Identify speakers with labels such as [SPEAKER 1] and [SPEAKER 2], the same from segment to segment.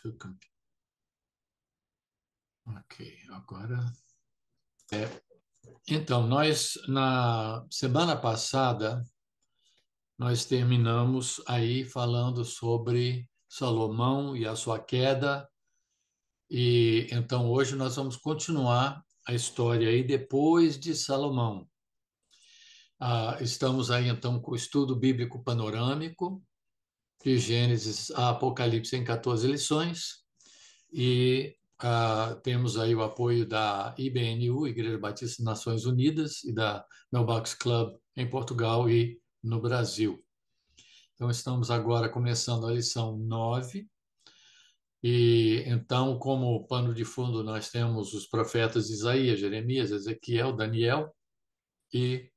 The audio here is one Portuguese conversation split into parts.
[SPEAKER 1] to compute. Ok, agora. Então, nós, na semana passada, nós terminamos aí falando sobre Salomão e a sua queda, e então hoje nós vamos continuar a história aí depois de Salomão. Estamos aí então com o estudo bíblico panorâmico, de Gênesis a Apocalipse em 14 lições, e temos aí o apoio da IBNU, Igreja Batista das Nações Unidas, e da Mailbox Club em Portugal e no Brasil. Então, estamos agora começando a lição 9, e então, como pano de fundo, nós temos os profetas Isaías, Jeremias, Ezequiel, Daniel e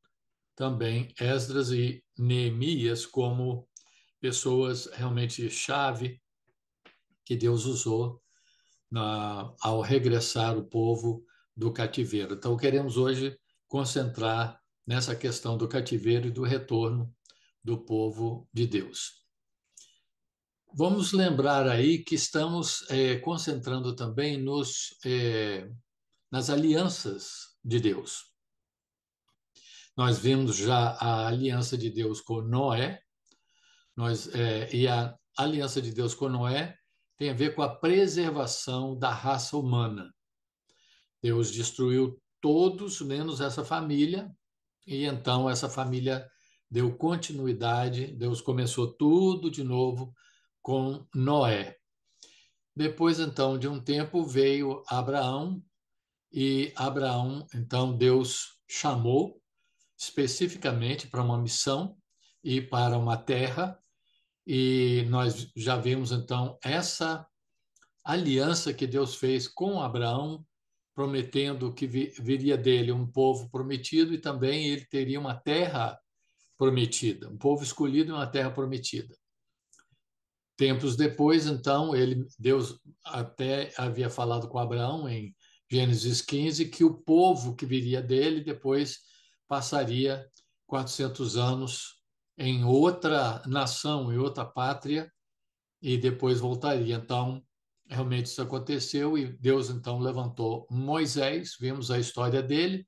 [SPEAKER 1] também Esdras e Neemias como pessoas realmente chave que Deus usou ao regressar o povo do cativeiro. Então, queremos hoje concentrar nessa questão do cativeiro e do retorno do povo de Deus. Vamos lembrar aí que estamos concentrando também nas alianças de Deus. Nós vimos já a aliança de Deus com Noé, e a aliança de Deus com Noé tem a ver com a preservação da raça humana. Deus destruiu todos, menos essa família, e então essa família deu continuidade, Deus começou tudo de novo com Noé. Depois, então, de um tempo, veio Abraão, e Abraão, então, Deus chamou especificamente para uma missão e para uma terra, e nós já vimos, então, essa aliança que Deus fez com Abraão, prometendo que viria dele um povo prometido e também ele teria uma terra prometida, um povo escolhido e uma terra prometida. Tempos depois, então, Deus até havia falado com Abraão em Gênesis 15 que o povo que viria dele depois passaria 400 anos em outra nação, em outra pátria, e depois voltaria. Então, realmente isso aconteceu e Deus então levantou Moisés, vimos a história dele,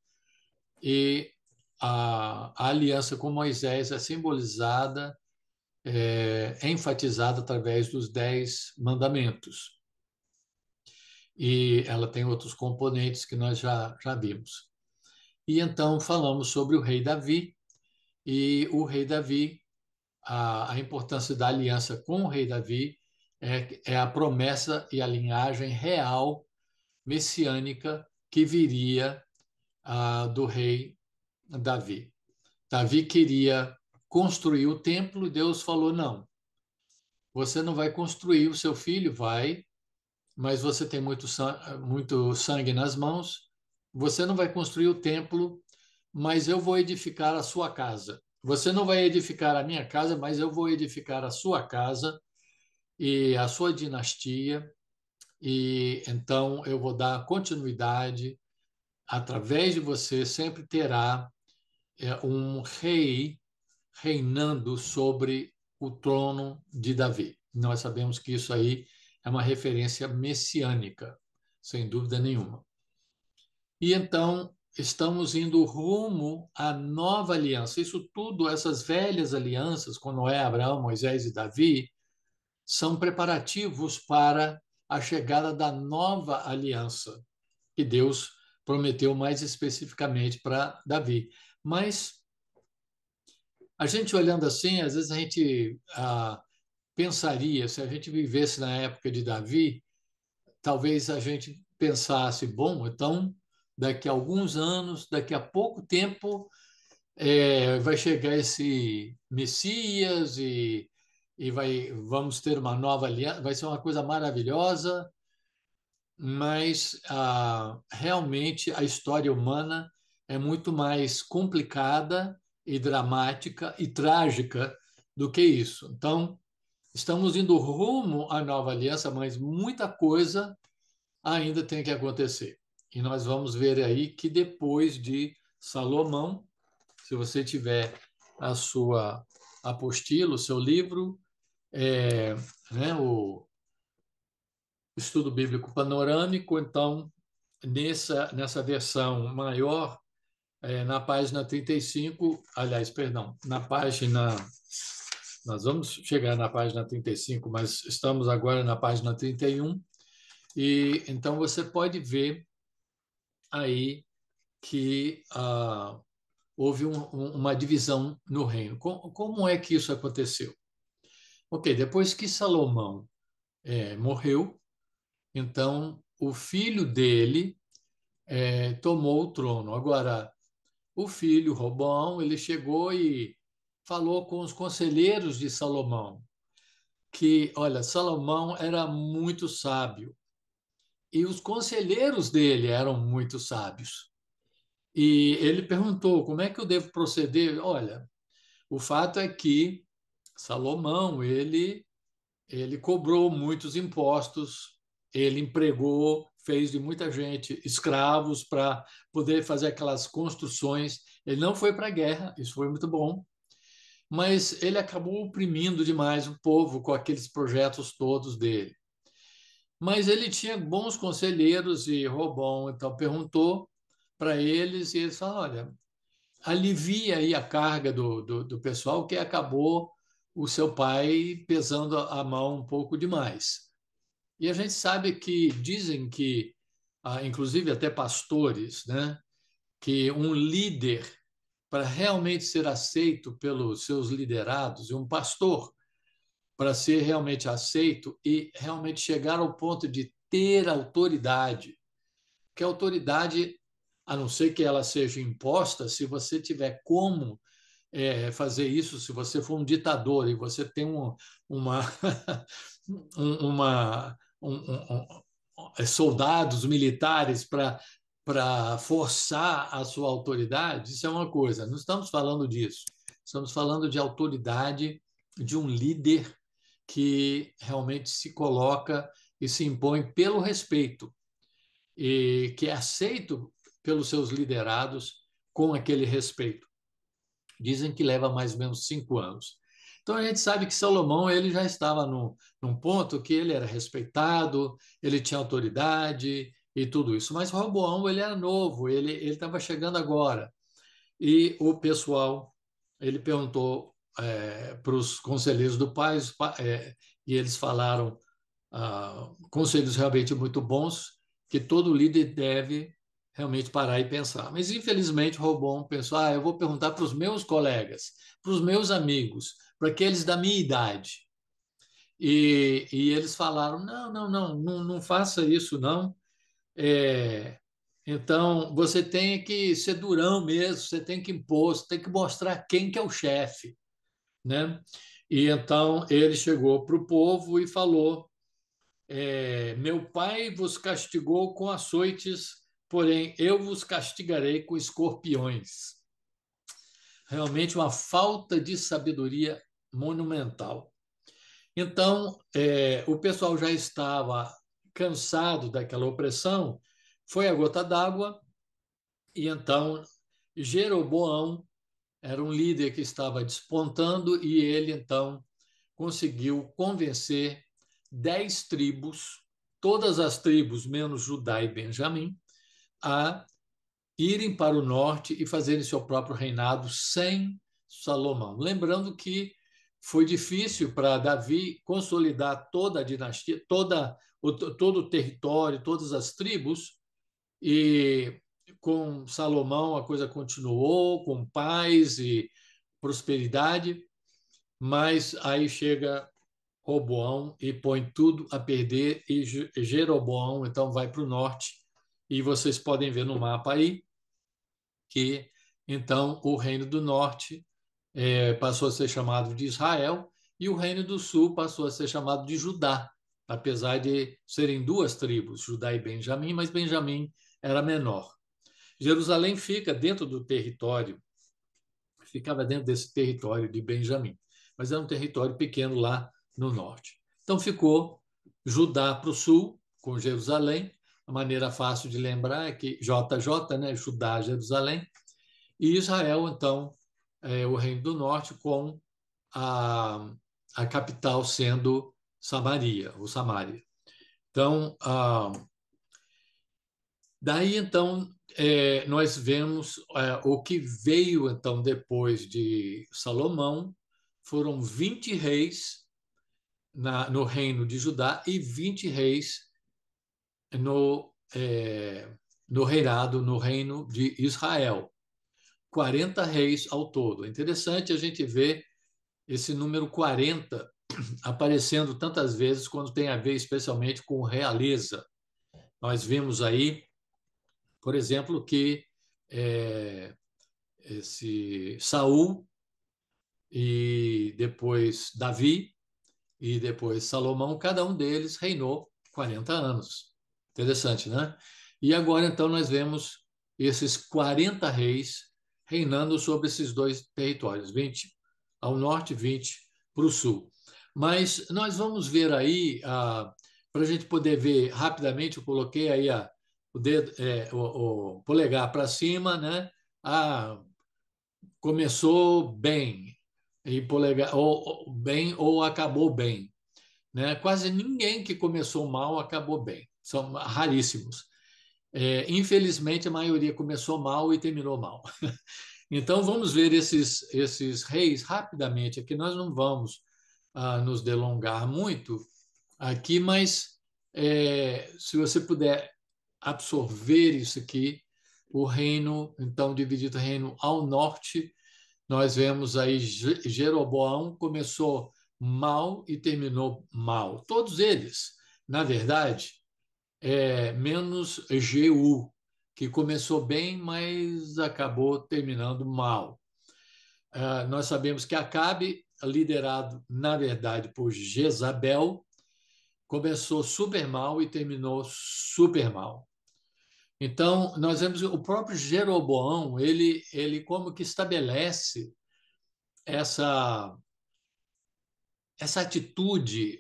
[SPEAKER 1] e a aliança com Moisés é simbolizada, é enfatizada através dos 10 mandamentos. E ela tem outros componentes que nós já vimos. E então falamos sobre o rei Davi, e o rei Davi, a importância da aliança com o rei Davi é a promessa e a linhagem real messiânica que viria do rei Davi. Davi queria construir o templo e Deus falou: não, você não vai construir, o seu filho vai, mas você tem muito sangue nas mãos, você não vai construir o templo, mas eu vou edificar a sua casa. Você não vai edificar a minha casa, mas eu vou edificar a sua casa e a sua dinastia, e então eu vou dar continuidade. Através de você sempre terá um rei reinando sobre o trono de Davi. Nós sabemos que isso aí é uma referência messiânica, sem dúvida nenhuma. E então estamos indo rumo à nova aliança. Isso tudo, essas velhas alianças com Noé, Abraão, Moisés e Davi, são preparativos para a chegada da nova aliança que Deus prometeu mais especificamente para Davi. Mas a gente olhando assim, às vezes a gente pensaria, se a gente vivesse na época de Davi, talvez a gente pensasse, bom, então daqui a alguns anos, daqui a pouco tempo, vai chegar esse Messias e vamos ter uma nova aliança, vai ser uma coisa maravilhosa, mas realmente a história humana é muito mais complicada e dramática e trágica do que isso. Então, estamos indo rumo à nova aliança, mas muita coisa ainda tem que acontecer. E nós vamos ver aí que depois de Salomão, se você tiver a sua apostila, o seu livro, né, estudo bíblico panorâmico, então, nessa versão maior, na página 35, aliás, perdão, na página. Nós vamos chegar na página 35, mas estamos agora na página 31, e então você pode ver aí que houve uma divisão no reino. Como é que isso aconteceu? Ok, depois que Salomão morreu, então o filho dele tomou o trono. Agora, o filho Roboão, ele chegou e falou com os conselheiros de Salomão que, olha, Salomão era muito sábio e os conselheiros dele eram muito sábios. E ele perguntou: como é que eu devo proceder? Olha, o fato é que Salomão, ele cobrou muitos impostos, ele empregou, fez de muita gente escravos para poder fazer aquelas construções. Ele não foi para a guerra, isso foi muito bom, mas ele acabou oprimindo demais o povo com aqueles projetos todos dele. Mas ele tinha bons conselheiros e Robão então perguntou para eles e eles falaram: olha, alivia aí a carga do pessoal que acabou o seu pai pesando a mão um pouco demais. E a gente sabe que dizem que, inclusive até pastores, né, que um líder, para realmente ser aceito pelos seus liderados, e um pastor, para ser realmente aceito e realmente chegar ao ponto de ter autoridade, que a autoridade, a não ser que ela seja imposta, se você tiver como fazer isso, se você for um ditador e você tem uma, uma soldados militares para forçar a sua autoridade, isso é uma coisa. Não estamos falando disso. Estamos falando de autoridade de um líder que realmente se coloca e se impõe pelo respeito e que é aceito pelos seus liderados com aquele respeito. Dizem que leva mais ou menos 5 anos. Então a gente sabe que Salomão ele já estava num ponto que ele era respeitado, ele tinha autoridade e tudo isso. Mas Roboão ele era novo, ele estava chegando agora. E o pessoal ele perguntou para os conselheiros do pai, e eles falaram conselhos realmente muito bons que todo líder deve realmente parar e pensar. Mas, infelizmente, Robão pensou: eu vou perguntar para os meus colegas, para os meus amigos, para aqueles da minha idade. E eles falaram: não faça isso, não. É, então, você tem que ser durão mesmo, você tem que impor, você tem que mostrar quem que é o chefe, né? E então ele chegou para o povo e falou: meu pai vos castigou com açoites, porém eu vos castigarei com escorpiões. Realmente uma falta de sabedoria monumental. Então, o pessoal já estava cansado daquela opressão, foi a gota d'água, e então Jeroboão era um líder que estava despontando, e ele então conseguiu convencer 10 tribos, todas as tribos, menos Judá e Benjamim, a irem para o norte e fazerem seu próprio reinado sem Salomão. Lembrando que foi difícil para Davi consolidar toda a dinastia, todo o território, todas as tribos, e com Salomão a coisa continuou, com paz e prosperidade, mas aí chega Roboão e põe tudo a perder, e Jeroboão então vai para o norte, e vocês podem ver no mapa aí que então o reino do norte passou a ser chamado de Israel e o reino do sul passou a ser chamado de Judá, apesar de serem duas tribos, Judá e Benjamim, mas Benjamim era menor. Jerusalém fica dentro do território, ficava dentro desse território de Benjamim, mas era um território pequeno lá no norte. Então ficou Judá para o sul, com Jerusalém. A maneira fácil de lembrar é que JJ, né, Judá, Jerusalém, e Israel, então, o Reino do Norte, com a, a capital sendo Samaria, ou Samária. Então, daí então nós vemos o que veio então depois de Salomão, foram 20 reis no reino de Judá e 20 reis no, no reinado, no reino de Israel. 40 reis ao todo. É interessante a gente ver esse número 40 aparecendo tantas vezes quando tem a ver especialmente com realeza. Nós vimos aí, por exemplo, que esse Saul e depois Davi e depois Salomão, cada um deles reinou 40 anos. Interessante, né? E agora, então, nós vemos esses 40 reis reinando sobre esses dois territórios, 20 ao norte, 20 para o sul. Mas nós vamos ver aí, para a gente poder ver rapidamente, eu coloquei aí o, dedo, o polegar para cima, né? Ah, começou bem, e polegar, ou bem ou acabou bem, né? Quase ninguém que começou mal acabou bem, são raríssimos. Infelizmente, a maioria começou mal e terminou mal. Então, vamos ver esses reis rapidamente. Aqui nós não vamos nos delongar muito aqui, mas se você puder absorver isso aqui, o reino, então, dividido reino ao norte, nós vemos aí Jeroboão começou mal e terminou mal. Todos eles, na verdade, menos Jeú, que começou bem, mas acabou terminando mal. Nós sabemos que Acabe, liderado, na verdade, por Jezabel, começou super mal e terminou super mal. Então, nós vemos o próprio Jeroboão, ele como que estabelece essa essa atitude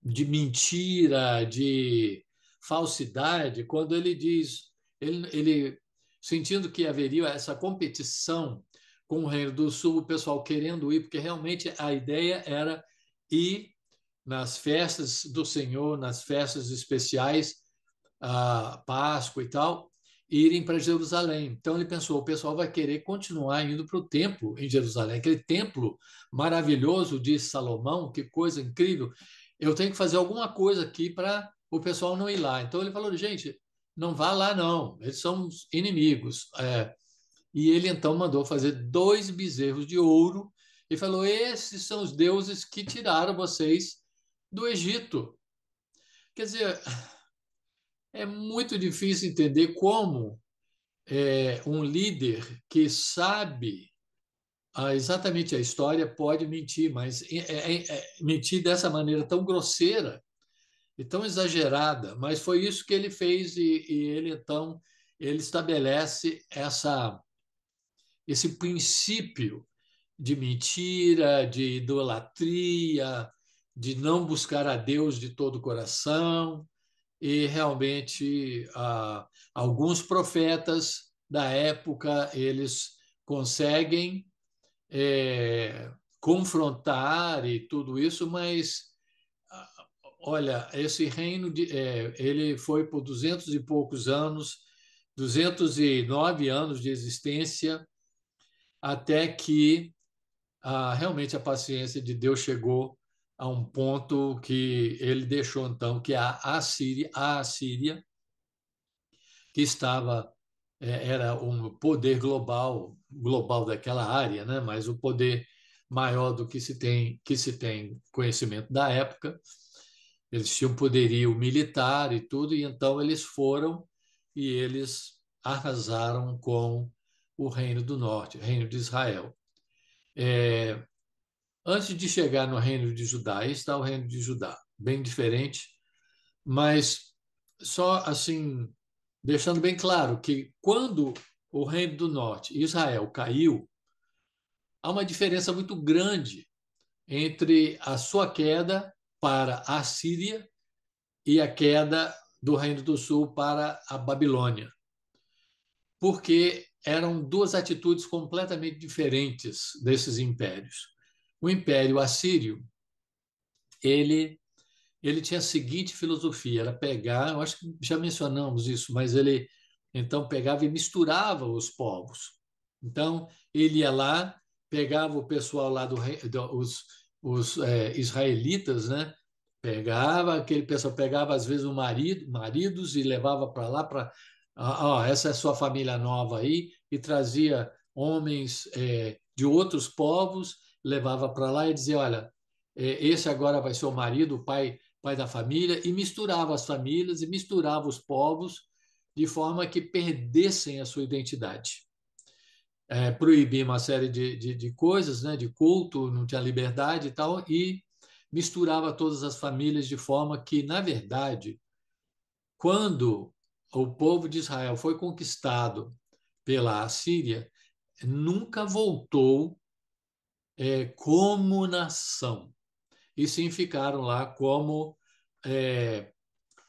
[SPEAKER 1] de mentira, de falsidade, quando ele diz, ele sentindo que haveria essa competição com o Reino do Sul, o pessoal querendo ir, porque realmente a ideia era ir nas festas do Senhor, nas festas especiais, a Páscoa e tal, irem para Jerusalém. Então ele pensou, o pessoal vai querer continuar indo para o templo em Jerusalém, aquele templo maravilhoso de Salomão, que coisa incrível. Eu tenho que fazer alguma coisa aqui para o pessoal não ir lá. Então ele falou, gente, não vá lá não, eles são inimigos. E ele então mandou fazer 2 bezerros de ouro e falou, esses são os deuses que tiraram vocês do Egito. Quer dizer, é muito difícil entender como um líder que sabe exatamente a história pode mentir, mas mentir dessa maneira tão grosseira e tão exagerada. Mas foi isso que ele fez e ele então ele estabelece esse princípio de mentira, de idolatria, de não buscar a Deus de todo o coração. E realmente alguns profetas da época eles conseguem confrontar e tudo isso, mas olha, esse reino ele foi por 200 e poucos anos, 209 anos de existência, até que realmente a paciência de Deus chegou a um ponto que ele deixou então que a Assíria que estava era um poder global daquela área, né? Mas o poder maior do que se tem conhecimento da época. Eles tinham poderio militar e tudo, e então eles foram e eles arrasaram com o Reino do Norte, o Reino de Israel. Antes de chegar no Reino de Judá, aí está o Reino de Judá, bem diferente, mas só assim deixando bem claro que quando o Reino do Norte, Israel, caiu, há uma diferença muito grande entre a sua queda para a Síria e a queda do Reino do Sul para a Babilônia, porque eram duas atitudes completamente diferentes desses impérios. O Império Assírio, ele ele tinha a seguinte filosofia, era pegar, eu acho que já mencionamos isso, mas ele então pegava e misturava os povos. Então, ele ia lá, pegava o pessoal lá os israelitas, né? Pegava aquele pessoal, pegava às vezes maridos e levava para lá para, essa é a sua família nova aí, e trazia homens de outros povos, levava para lá e dizia, olha, esse agora vai ser o marido, o pai da família, e misturava as famílias e misturava os povos de forma que perdessem a sua identidade. Proibia uma série de coisas, né, de culto, não tinha liberdade e tal, e misturava todas as famílias de forma que, na verdade, quando o povo de Israel foi conquistado pela Assíria, nunca voltou como nação, e sim ficaram lá como é,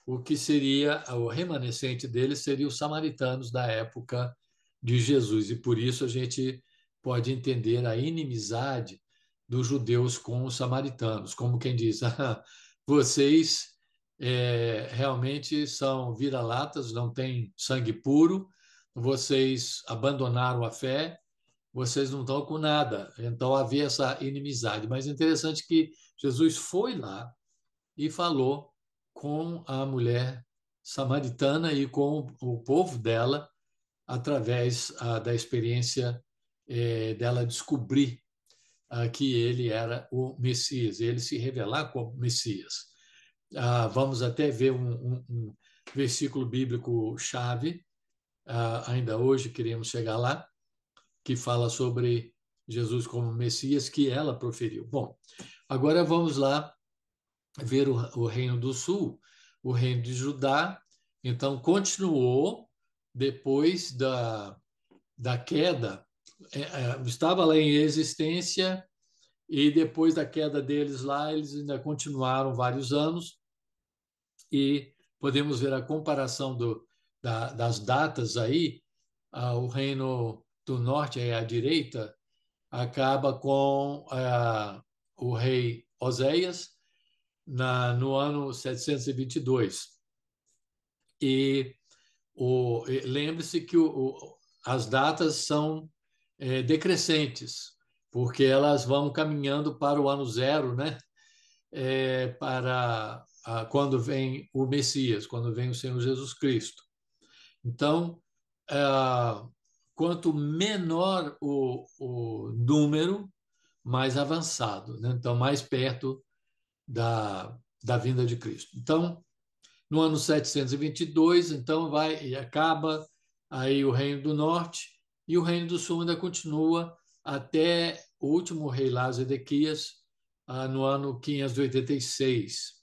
[SPEAKER 1] o que seria o remanescente deles seria os samaritanos da época de Jesus. E por isso a gente pode entender a inimizade dos judeus com os samaritanos, como quem diz, vocês realmente são vira-latas, não têm sangue puro, vocês abandonaram a fé, vocês não estão com nada. Então havia essa inimizade. Mas é interessante que Jesus foi lá e falou com a mulher samaritana e com o povo dela através da experiência dela descobrir que ele era o Messias, ele se revelar como Messias. Vamos até ver um versículo bíblico chave, ainda hoje queremos chegar lá, que fala sobre Jesus como Messias, que ela proferiu. Bom, agora vamos lá ver o Reino do Sul, o Reino de Judá. Então, continuou depois da queda, estava lá em existência, e depois da queda deles lá, eles ainda continuaram vários anos, e podemos ver a comparação das datas aí. O Reino do Norte, aí à direita, acaba com o rei Oséias, no ano 722. E lembre-se que as datas são decrescentes, porque elas vão caminhando para o ano zero, né? Para quando vem o Messias, quando vem o Senhor Jesus Cristo. Então, quanto menor o número, mais avançado, né? Então, mais perto da vinda de Cristo. Então, no ano 722, então vai e acaba aí o Reino do Norte, e o Reino do Sul ainda continua até o último rei lá, Zedequias, no ano 586.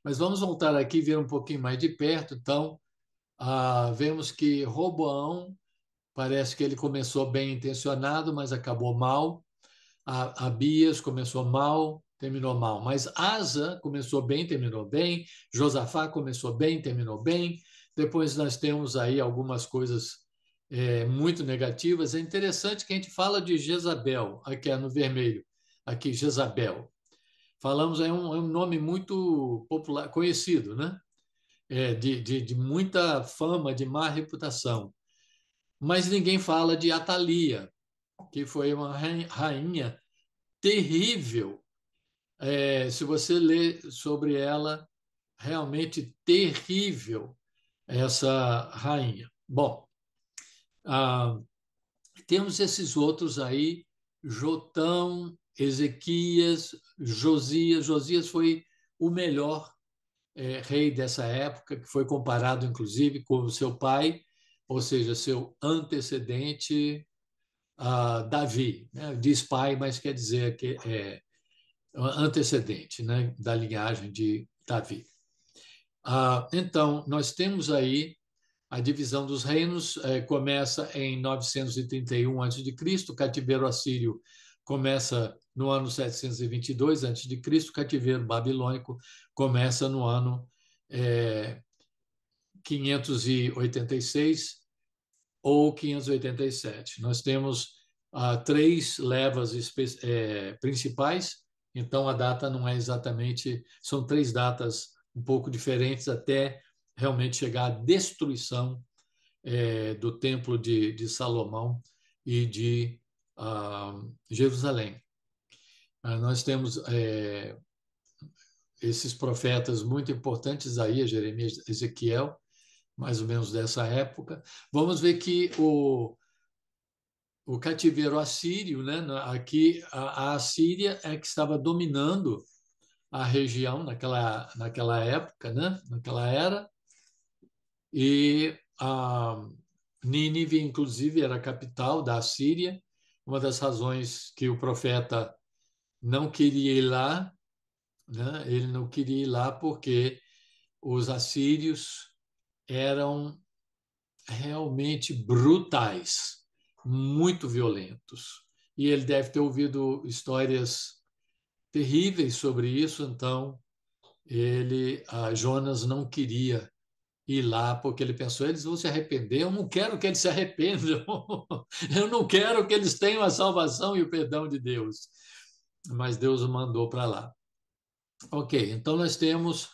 [SPEAKER 1] Mas vamos voltar aqui e ver um pouquinho mais de perto. Então, vemos que Roboão parece que ele começou bem intencionado, mas acabou mal. Abias começou mal, terminou mal. Mas Asa começou bem, terminou bem. Josafá começou bem, terminou bem. Depois nós temos aí algumas coisas muito negativas. É interessante que a gente fala de Jezabel, aqui no vermelho, aqui Jezabel. Falamos, é um nome muito popular, conhecido, né? De muita fama, de má reputação. Mas ninguém fala de Atalia, que foi uma rainha terrível. Se você lê sobre ela, realmente terrível essa rainha. Bom, ah, temos esses outros aí, Jotão, Ezequias, Josias. Josias foi o melhor rei dessa época, que foi comparado, inclusive, com o seu pai, ou seja, seu antecedente, Davi. Né? Diz pai, mas quer dizer que é antecedente, né, da linhagem de Davi. Então, nós temos aí a divisão dos reinos, começa em 931 a.C., o cativeiro assírio começa no ano 722 a.C., o cativeiro babilônico começa no ano 586 ou 587. Nós temos três levas principais, Então a data não é exatamente, são 3 datas um pouco diferentes até realmente chegar à destruição do Templo de Salomão e de Jerusalém. Nós temos esses profetas muito importantes, Isaías, Jeremias, Ezequiel, mais ou menos dessa época. Vamos ver que o cativeiro assírio, né? Aqui a Assíria é que estava dominando a região naquela época, né? Naquela era, e a Nínive, inclusive, era a capital da Assíria. Uma das razões que o profeta não queria ir lá, né? Ele não queria ir lá porque os assírios eram realmente brutais, muito violentos. E ele deve ter ouvido histórias terríveis sobre isso, então Jonas não queria ir lá porque ele pensou, eles vão se arrepender, eu não quero que eles se arrependam, eu não quero que eles tenham a salvação e o perdão de Deus. Mas Deus o mandou para lá. Ok, então nós temos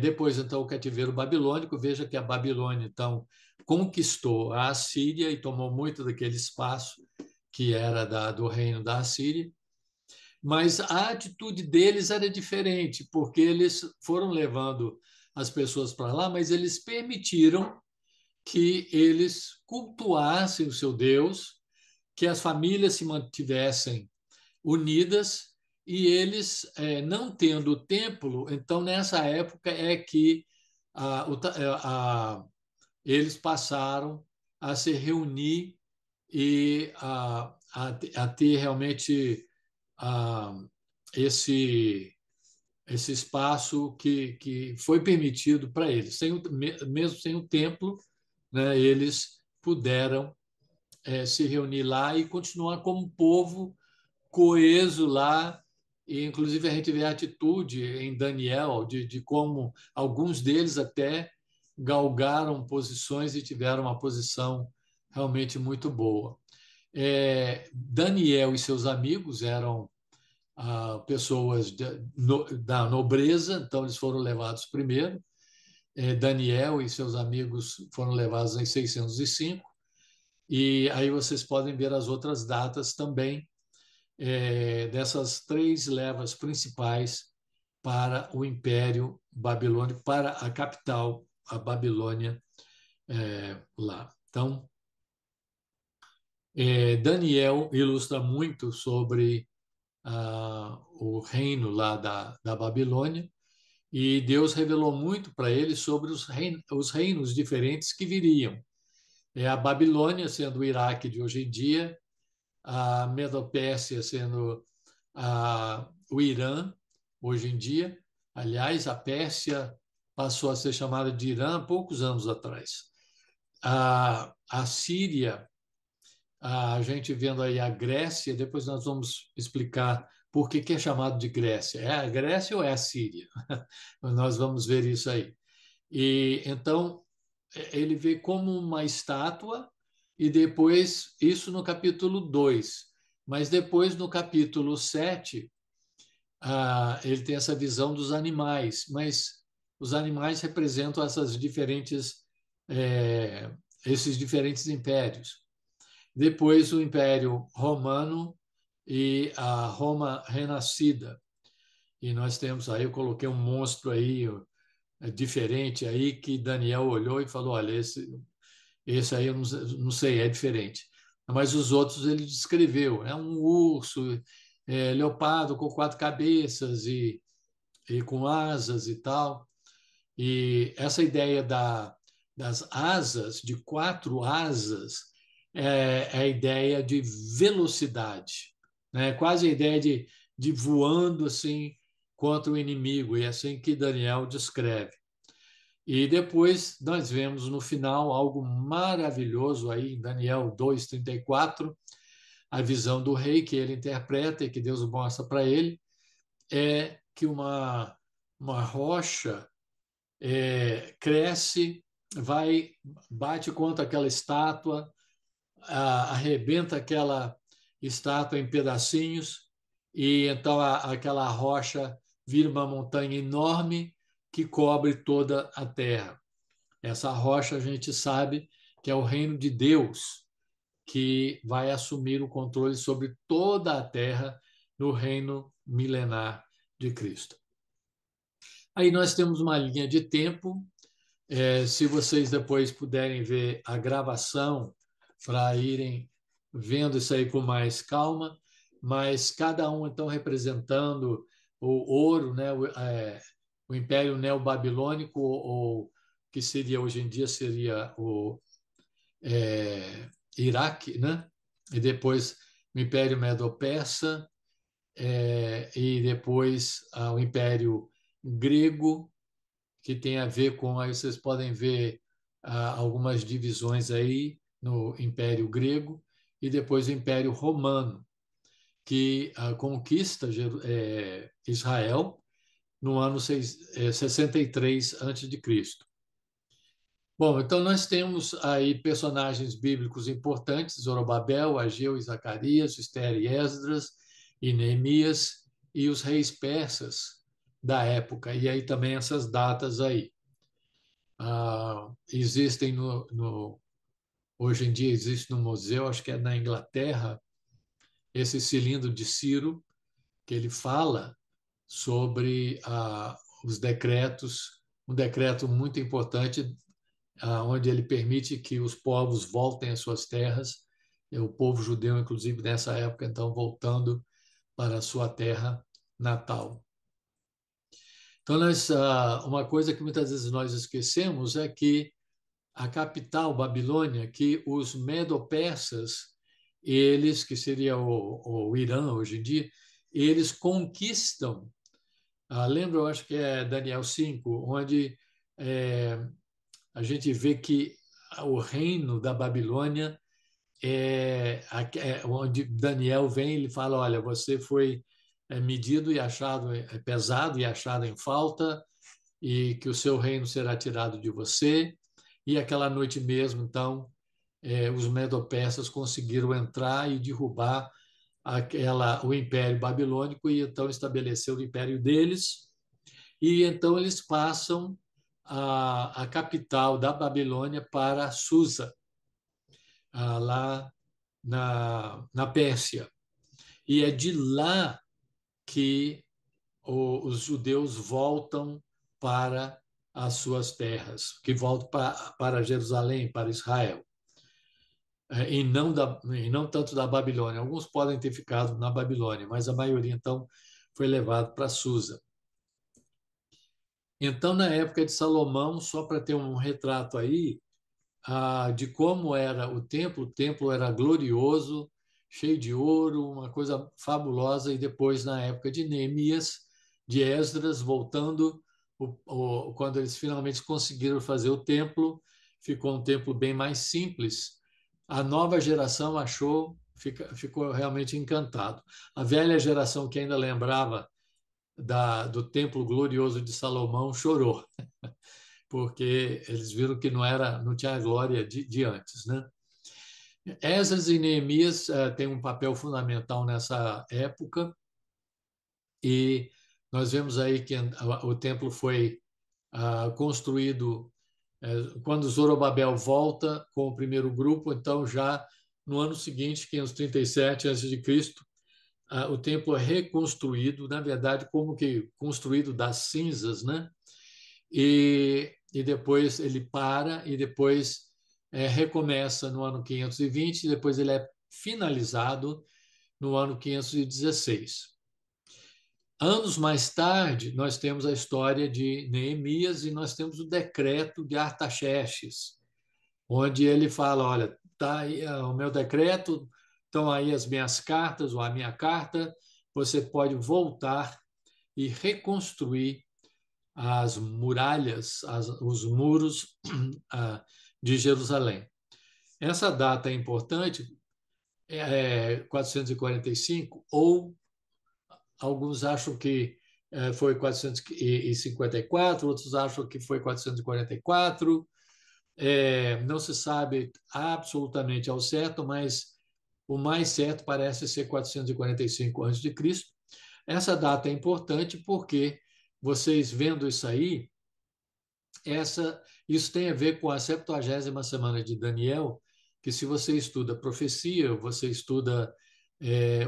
[SPEAKER 1] depois então o cativeiro babilônico. Veja que a Babilônia então conquistou a Assíria e tomou muito daquele espaço que era do reino da Assíria, mas a atitude deles era diferente, porque eles foram levando as pessoas para lá, mas eles permitiram que eles cultuassem o seu Deus, que as famílias se mantivessem unidas, e eles, não tendo o templo, então nessa época é que a, o, a, eles passaram a se reunir e a ter realmente a, esse, esse espaço que foi permitido para eles. Mesmo sem o templo, né, eles puderam se reunir lá e continuar como povo coeso lá. E, inclusive, a gente vê a atitude em Daniel de como alguns deles até galgaram posições e tiveram uma posição realmente muito boa. Daniel e seus amigos eram pessoas da nobreza, então eles foram levados primeiro. Daniel e seus amigos foram levados em 605, e aí vocês podem ver as outras datas também, dessas 3 levas principais para o Império Babilônico, para a capital, a Babilônia, lá. Então, Daniel ilustra muito sobre o reino lá da Babilônia, e Deus revelou muito para ele sobre os reinos diferentes que viriam. A Babilônia sendo o Iraque de hoje em dia, a Medopérsia sendo o Irã, hoje em dia. Aliás, a Pérsia passou a ser chamada de Irã há poucos anos atrás. A Síria, a gente vendo aí a Grécia, depois nós vamos explicar por que é chamado de Grécia. É a Grécia ou é a Síria? Nós vamos ver isso aí. E então ele vê como uma estátua, e depois, isso no capítulo 2. Mas depois, no capítulo 7, ele tem essa visão dos animais, mas os animais representam esses diferentes impérios. Depois, o Império Romano e a Roma renascida. E nós temos aí, eu coloquei um monstro aí, diferente aí, que Daniel olhou e falou: olha, esse aí eu não sei, é diferente. Mas os outros ele descreveu: é um urso, leopardo com 4 cabeças e com asas e tal. E essa ideia das asas, de 4 asas, é a ideia de velocidade, né? Quase a ideia de voando assim contra o inimigo, e é assim que Daniel descreve. E depois nós vemos no final algo maravilhoso aí em Daniel 2:34, a visão do rei que ele interpreta e que Deus mostra para ele, é que uma rocha cresce, bate contra aquela estátua, arrebenta aquela estátua em pedacinhos, e então aquela rocha vira uma montanha enorme que cobre toda a terra. Essa rocha a gente sabe que é o reino de Deus, que vai assumir o controle sobre toda a terra no reino milenar de Cristo. Aí nós temos uma linha de tempo. Se vocês depois puderem ver a gravação para irem vendo isso aí com mais calma, mas cada um então representando o ouro, né, o Império Neobabilônico, ou que seria hoje em dia seria o Iraque, né? E depois o Império Medo-Persa, e depois o Império Grego, que tem a ver com, aí vocês podem ver algumas divisões aí no Império Grego, e depois o Império Romano, que conquista Israel no ano 63 a.C. Bom, então nós temos aí personagens bíblicos importantes: Zorobabel, Ageu e Zacarias, Esther e Esdras, e Neemias, e os reis persas da época. E aí também essas datas aí. Existem hoje em dia existe no museu, acho que é na Inglaterra, esse cilindro de Ciro, que ele fala sobre os decretos, um decreto muito importante, onde ele permite que os povos voltem às suas terras, o povo judeu, inclusive, nessa época, então, voltando para a sua terra natal. Então, uma coisa que muitas vezes nós esquecemos é que a capital, Babilônia, que os medo-persas, eles, que seria o Irã hoje em dia, eles conquistam. Lembra, eu acho que é Daniel 5, onde é, a gente vê que o reino da Babilônia onde Daniel vem, ele fala: olha, você foi medido e achado pesado e achado em falta, e que o seu reino será tirado de você. E aquela noite mesmo, então, os medo-persas conseguiram entrar e derrubar o Império Babilônico, e então estabelecer o império deles. E então eles passam a capital da Babilônia para Susa, lá na Pérsia. E é de lá que os judeus voltam para as suas terras, que voltam para Jerusalém, para Israel, e não tanto da Babilônia. Alguns podem ter ficado na Babilônia, mas a maioria, então, foi levado para Susa. Então, na época de Salomão, só para ter um retrato aí, de como era o templo era glorioso, cheio de ouro, uma coisa fabulosa. E depois, na época de Neemias, de Esdras, voltando, quando eles finalmente conseguiram fazer o templo, ficou um templo bem mais simples. A nova geração ficou realmente encantado. A velha geração, que ainda lembrava do templo glorioso de Salomão, chorou, porque eles viram que não tinha a glória de antes, né? Esdras e Neemias têm um papel fundamental nessa época, e nós vemos aí que o templo foi construído quando Zorobabel volta com o primeiro grupo. Então, já no ano seguinte, 537 a.C., o templo é reconstruído, na verdade, como que construído das cinzas, né? E depois ele para, e depois recomeça no ano 520, e depois ele é finalizado no ano 516. Anos mais tarde, nós temos a história de Neemias, e nós temos o decreto de Artaxerxes, onde ele fala: olha, está aí o meu decreto, estão aí as minhas cartas, ou a minha carta, você pode voltar e reconstruir as muralhas, os muros de Jerusalém. Essa data é importante, 445, ou alguns acham que foi 454, outros acham que foi 444. Não se sabe absolutamente ao certo, mas o mais certo parece ser 445 a.C., essa data é importante porque vocês vendo isso aí, isso tem a ver com a 70ª semana de Daniel, que se você estuda profecia, você estuda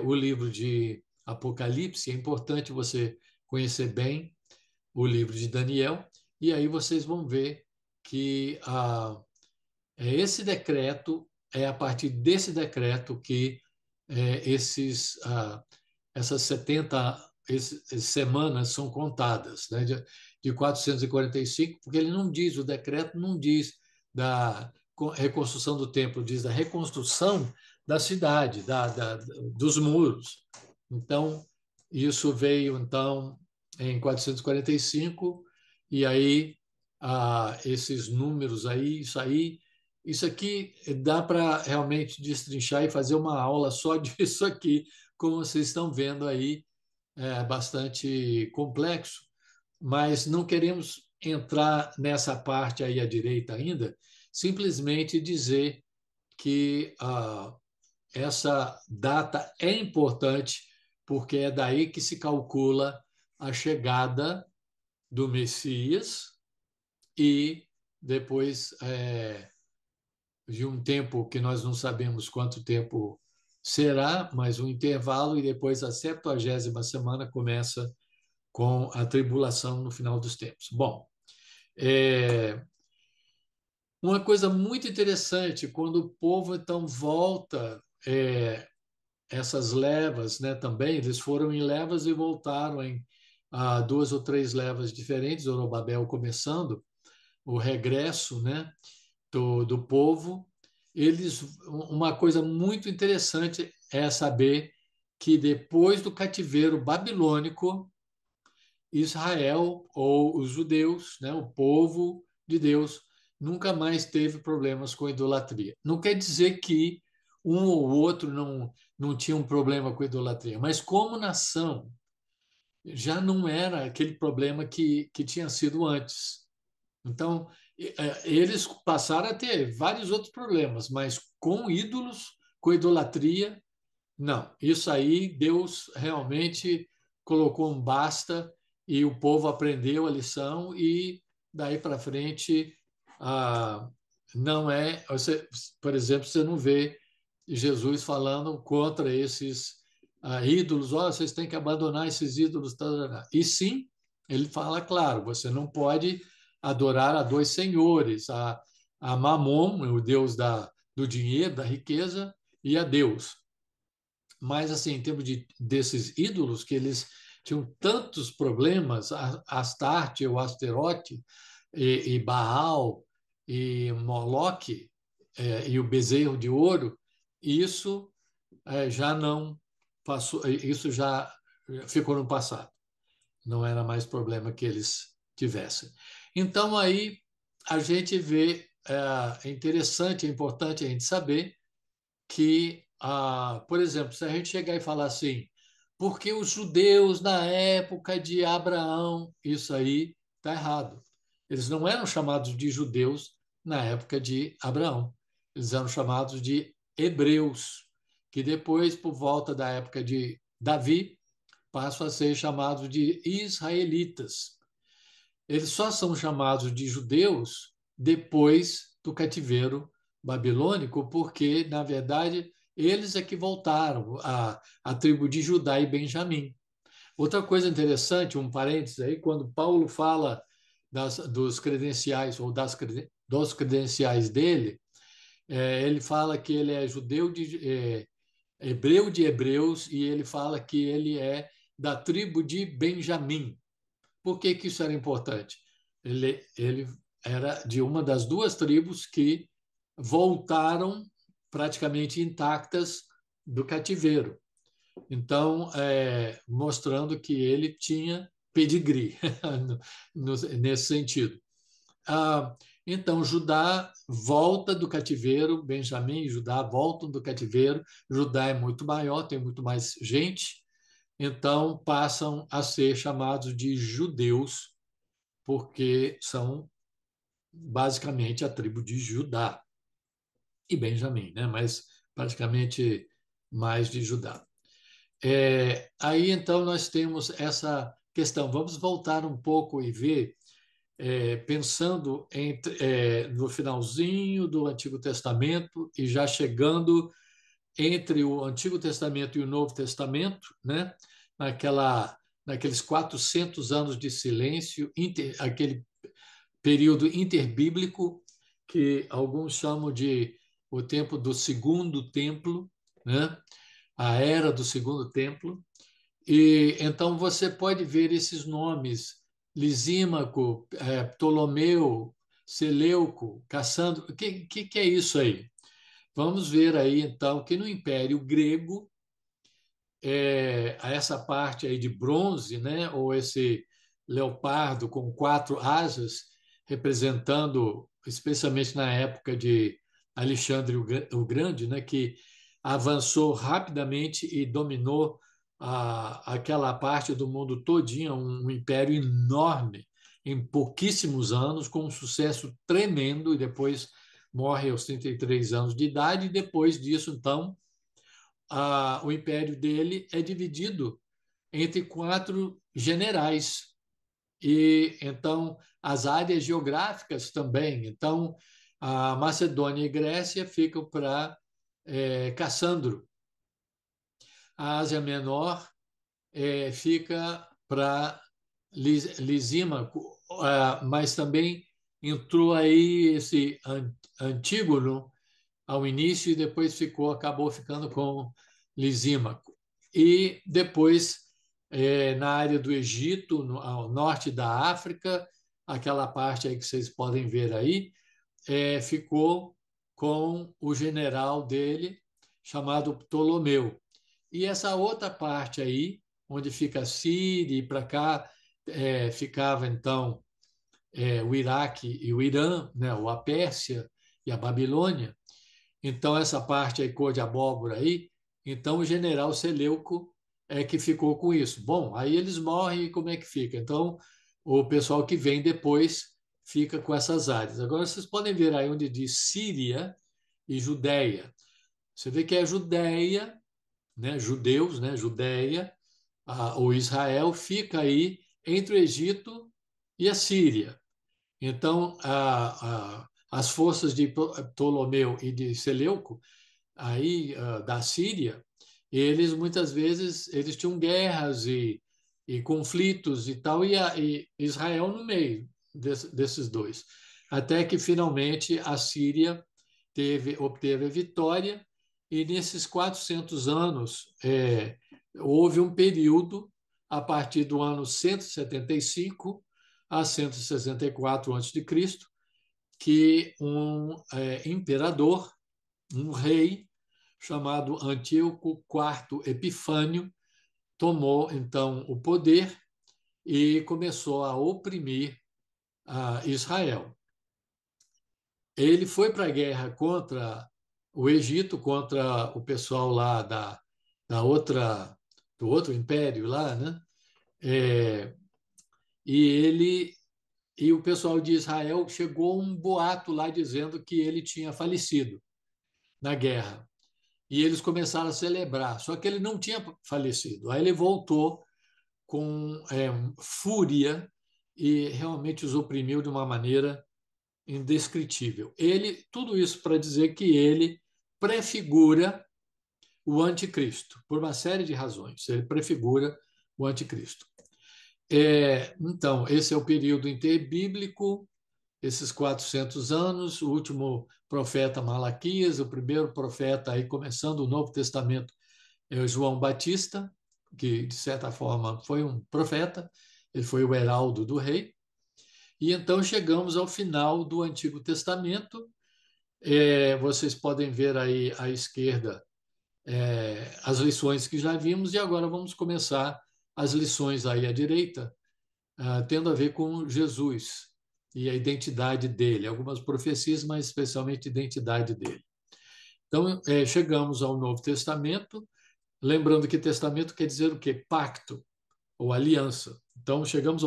[SPEAKER 1] o livro de Apocalipse, é importante você conhecer bem o livro de Daniel, e aí vocês vão ver que esse decreto, é a partir desse decreto que essas 70 semanas são contadas, né, de 445, porque ele não diz, o decreto não diz da reconstrução do templo, diz da reconstrução da cidade, dos muros. Então, isso veio então em 445, e aí esses números aí, isso aqui dá para realmente destrinchar e fazer uma aula só disso aqui, como vocês estão vendo aí, é bastante complexo, mas não queremos entrar nessa parte aí à direita ainda, simplesmente dizer que essa data é importante, porque é daí que se calcula a chegada do Messias e depois de um tempo que nós não sabemos quanto tempo será, mas um intervalo, e depois a 70ª semana começa com a tribulação no final dos tempos. Bom, é, uma coisa muito interessante, quando o povo então volta, essas levas, né, também, eles foram em levas e voltaram em duas ou três levas diferentes, Zorobabel começando o regresso, né, do povo. Uma coisa muito interessante é saber que depois do cativeiro babilônico, Israel ou os judeus, né, o povo de Deus, nunca mais teve problemas com idolatria. Não quer dizer que um ou outro não tinha um problema com idolatria, mas como nação já não era aquele problema que tinha sido antes. Então, eles passaram a ter vários outros problemas, mas com ídolos, com idolatria, não. Isso aí Deus realmente colocou um basta e o povo aprendeu a lição e daí para frente não é, por exemplo, você não vê Jesus falando contra esses ídolos, vocês têm que abandonar esses ídolos, tá, tá, tá. E sim, ele fala, claro, você não pode adorar a dois senhores, a Mamon, o deus do dinheiro, da riqueza, e a Deus. Mas, assim, em termos desses ídolos, que eles tinham tantos problemas, Astarte, o Asterote, e Baal, e Moloque, e o bezerro de ouro, isso já não passou, isso já ficou no passado. Não era mais problema que eles tivessem. Então, aí a gente vê, é interessante, é importante a gente saber que, por exemplo, se a gente chegar e falar assim, porque os judeus na época de Abraão, isso aí está errado. Eles não eram chamados de judeus na época de Abraão. Eles eram chamados de hebreus, que depois, por volta da época de Davi, passam a ser chamados de israelitas. Eles só são chamados de judeus depois do cativeiro babilônico, porque, na verdade, eles é que voltaram, a tribo de Judá e Benjamim. Outra coisa interessante, um parênteses aí, quando Paulo fala dos credenciais ou dos credenciais dele, ele fala que ele é hebreu de hebreus, e ele fala que ele é da tribo de Benjamim. Por que que isso era importante? Ele era de uma das duas tribos que voltaram praticamente intactas do cativeiro. Então, mostrando que ele tinha pedigree nesse sentido. Então, Judá volta do cativeiro, Benjamim e Judá voltam do cativeiro. Judá é muito maior, tem muito mais gente, então passam a ser chamados de judeus, porque são basicamente a tribo de Judá e Benjamim, né? Mas praticamente mais de Judá. Aí, então, nós temos essa questão. Vamos voltar um pouco e ver, pensando no finalzinho do Antigo Testamento e já chegando entre o Antigo Testamento e o Novo Testamento, né? Naqueles 400 anos de silêncio, aquele período interbíblico que alguns chamam de o tempo do Segundo Templo, né? A era do Segundo Templo. E então você pode ver esses nomes: Lisímaco, Ptolomeu, Seleuco, Cassandro. O que é isso aí? Vamos ver aí então que no Império Grego, essa parte aí de bronze, né, ou esse leopardo com 4 asas, representando, especialmente na época de Alexandre o Grande, né, que avançou rapidamente e dominou aquela parte do mundo todinha, um império enorme, em pouquíssimos anos, com um sucesso tremendo, e depois morre aos 33 anos de idade, e depois disso, então, o império dele é dividido entre 4 generais. E então as áreas geográficas também. Então, a Macedônia e Grécia ficam para Cassandro. A Ásia Menor fica para Lisímaco, mas também entrou aí esse Antígono ao início e depois acabou ficando com Lisímaco. E depois, na área do Egito, ao norte da África, aquela parte aí que vocês podem ver aí, ficou com o general dele, chamado Ptolomeu. E essa outra parte aí, onde fica a Síria e para cá, ficava então o Iraque e o Irã, né, ou a Pérsia e a Babilônia. Então, essa parte aí, cor de abóbora aí, então o general Seleuco é que ficou com isso. Bom, aí eles morrem e como é que fica? Então, o pessoal que vem depois fica com essas áreas. Agora, vocês podem ver aí onde diz Síria e Judéia. Você vê que é Judéia, né, judeus, né, Judéia, ou Israel, fica aí entre o Egito e a Síria. Então, as forças de Ptolomeu e de Seleuco aí da Síria, eles muitas vezes eles tinham guerras e conflitos e tal, e Israel no meio desses dois. Até que finalmente a Síria obteve a vitória, e nesses 400 anos houve um período, a partir do ano 175 a 164 a.C., que um imperador, um rei, chamado Antíoco IV Epifânio, tomou então o poder e começou a oprimir Israel. Ele foi para a guerra contra o Egito, contra o pessoal lá do outro império lá, né? É, e ele e o pessoal de Israel, chegou um boato lá dizendo que ele tinha falecido na guerra. E eles começaram a celebrar, só que ele não tinha falecido. Aí ele voltou com fúria e realmente os oprimiu de uma maneira indescritível. Tudo isso para dizer que ele prefigura o anticristo, por uma série de razões. Ele prefigura o anticristo. Então, esse é o período interbíblico, esses 400 anos, o último profeta Malaquias, o primeiro profeta aí começando o Novo Testamento é o João Batista, que de certa forma foi um profeta, ele foi o heraldo do rei. E então chegamos ao final do Antigo Testamento. Vocês podem ver aí à esquerda as lições que já vimos, e agora vamos começar as lições aí à direita, tendo a ver com Jesus e a identidade dele, algumas profecias, mas especialmente a identidade dele. Então, chegamos ao Novo Testamento, lembrando que testamento quer dizer o quê? Pacto ou aliança. Então, chegamos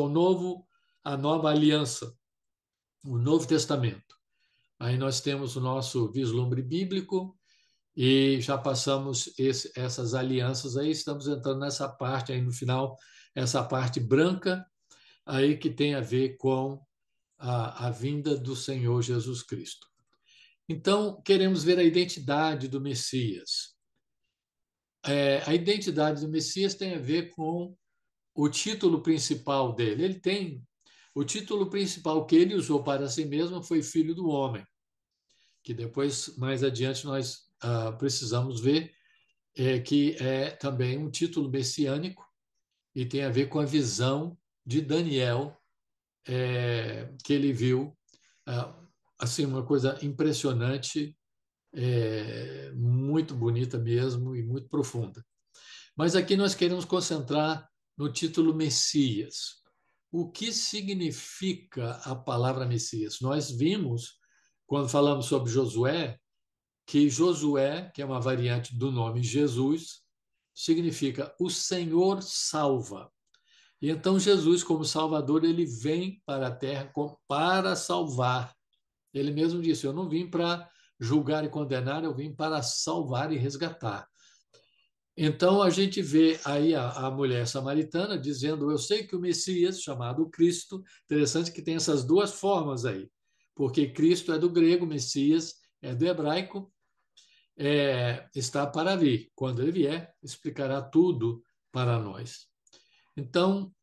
[SPEAKER 1] à nova aliança, o Novo Testamento. Aí nós temos o nosso vislumbre bíblico, e já passamos essas alianças aí, estamos entrando nessa parte aí no final, essa parte branca aí que tem a ver com a vinda do Senhor Jesus Cristo. Então, queremos ver a identidade do Messias. A identidade do Messias tem a ver com o título principal dele. Ele tem o título principal que ele usou para si mesmo foi Filho do Homem, que depois, mais adiante, nós precisamos ver que é também um título messiânico e tem a ver com a visão de Daniel que ele viu, assim, uma coisa impressionante, muito bonita mesmo e muito profunda. Mas aqui nós queremos concentrar no título Messias. O que significa a palavra Messias? Nós vimos, quando falamos sobre Josué, que Josué, que é uma variante do nome Jesus, significa o Senhor salva. E então Jesus, como Salvador, ele vem para a terra para salvar. Ele mesmo disse: Eu não vim para julgar e condenar, eu vim para salvar e resgatar. Então a gente vê aí a mulher samaritana dizendo: Eu sei que o Messias, chamado Cristo, interessante que tem essas duas formas aí, porque Cristo é do grego, Messias é do hebraico, está para vir. Quando ele vier, explicará tudo para nós. Então,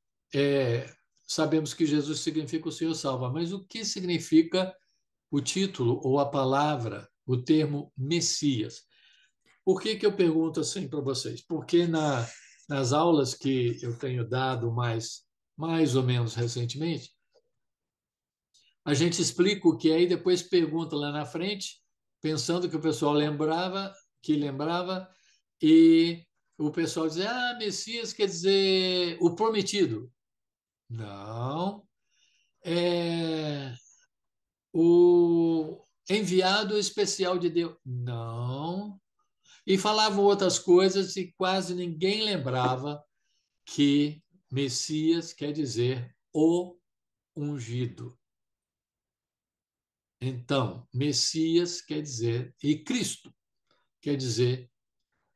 [SPEAKER 1] sabemos que Jesus significa o Senhor salva, mas o que significa o título ou a palavra, o termo Messias? Por que eu pergunto assim para vocês? Porque nas aulas que eu tenho dado mais ou menos recentemente, a gente explica o que é e depois pergunta lá na frente, pensando que o pessoal lembrava, e o pessoal diz: Ah, Messias quer dizer o prometido. Não. É o enviado especial de Deus. Não. E falavam outras coisas e quase ninguém lembrava que Messias quer dizer o ungido. Então, Messias quer dizer, e Cristo quer dizer